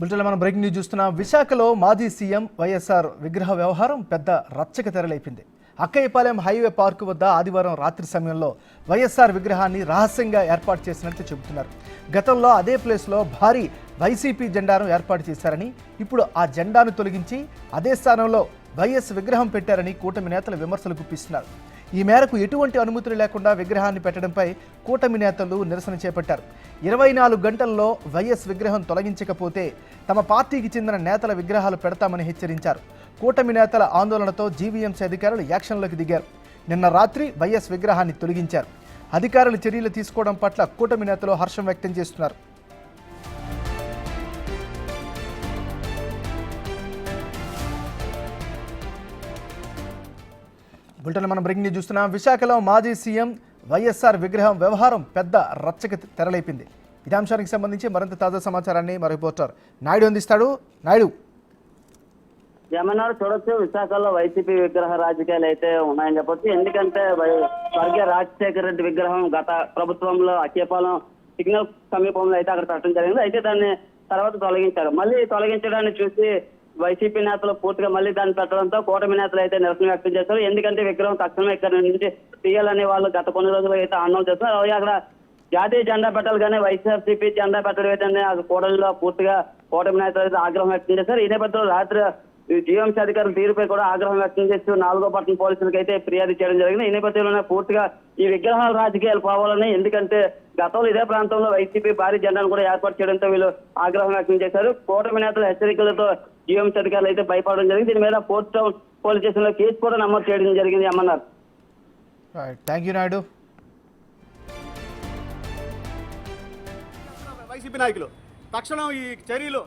బులెటిన్లో మనం breaking news చూస్తున్నాం. విశాఖలో మాజీ సీఎం వైఎస్ఆర్ విగ్రహ వ్యవహారం పెద్ద రచ్చక తెరలేపింది. అక్కయ్యపాలెం హైవే పార్కు వద్ద ఆదివారం రాత్రి సమయంలో వైఎస్ఆర్ విగ్రహాన్ని రహస్యంగా ఏర్పాటు చేసినట్టు చెబుతున్నారు. గతంలో అదే ప్లేస్లో భారీ వైసీపీ జెండాను ఏర్పాటు చేశారని, ఇప్పుడు ఆ జెండాను తొలగించి అదే స్థానంలో వైఎస్ విగ్రహం పెట్టారని కూటమి నేతలు విమర్శలు గుప్పిస్తున్నారు. ఈ మేరకు ఎటువంటి అనుమతులు లేకుండా విగ్రహాన్ని పెట్టడంపై కూటమి నేతలు నిరసన చేపట్టారు. 24 గంటల్లో వైఎస్ విగ్రహం తొలగించకపోతే తమ పార్టీకి చెందిన నేతల విగ్రహాలు పెడతామని హెచ్చరించారు. కూటమి నేతల ఆందోళనతో జీవీఎంసీ అధికారులు యాక్షన్లోకి దిగారు. నిన్న రాత్రి వైఎస్ విగ్రహాన్ని తొలగించారు. అధికారులు చర్యలు తీసుకోవడం పట్ల కూటమి నేతలు హర్షం వ్యక్తం చేస్తున్నారు. బులెటిన్లో మనం బ్రేకింగ్ న్యూస్ చూస్తున్నాం. విశాఖలో మాజీ సీఎం వైఎస్ఆర్ విగ్రహం వ్యవహారం పెద్ద రచ్చక తెరలేపింది. ఇదే అంశానికి సంబంధించి మరింత తాజా సమాచారాన్ని మా రిపోర్టర్ నాయుడు అందిస్తాడు. నాయుడు, ఏమన్నారు చూడొచ్చు, విశాఖలో వైసీపీ విగ్రహ రాజకీయాలు అయితే ఉన్నాయని చెప్పొచ్చు. ఎందుకంటే స్వర్గీయ రాజశేఖర రెడ్డి విగ్రహం గత ప్రభుత్వంలో అక్కేపాలెం సిగ్నల్ సమీపంలో అయితే అక్కడ పెట్టడం జరిగింది. అయితే దాన్ని తర్వాత తొలగించారు. మళ్ళీ తొలగించడాన్ని చూసి వైసీపీ నేతలు పూర్తిగా మళ్ళీ దాన్ని పెట్టడంతో కూటమి నేతలు అయితే నిరసన వ్యక్తం చేస్తారు. ఎందుకంటే విగ్రహం తక్షణమే ఇక్కడ నుంచి తీయాలని వాళ్ళు గత కొన్ని రోజులు అయితే ఆందోళన చేస్తున్నారు. అలాగే అక్కడ జాతీయ జెండా పెట్టాలి కానీ వైఎస్ఆర్సీపీ జెండా పెట్టడం అయితే ఆ కూటమిలో పూర్తిగా కూటమి నేతలు అయితే ఆగ్రహం వ్యక్తం చేశారు. ఈ నేపథ్యంలో రాత్రి జీవీఎంసీ అధికారుల తీరుపై కూడా ఆగ్రహం వ్యక్తం చేస్తూ 4వ పట్టణ పోలీసులకు అయితే ఫిర్యాదు చేయడం జరిగింది. ఈ నేపథ్యంలోనే పూర్తిగా ఈ విగ్రహాల రాజకీయాలు పోవాలని, ఎందుకంటే గతంలో ఇదే ప్రాంతంలో వైసీపీ భారీ జెండాను కూడా ఏర్పాటు చేయడంతో వీళ్ళు ఆగ్రహం వ్యక్తం చేశారు. కూటమి నేతల హెచ్చరికలతో జీవీఎంసీ అధికారులు అయితే భయపడడం జరిగింది. దీని మీద ఫోర్త్ టౌన్ పోలీస్ స్టేషన్ లో కేసు కూడా నమోదు చేయడం జరిగింది అమ్మన్నారు. Thank you Naidu. వైసీపీ నాయకులు తక్షణం ఈ చర్యలు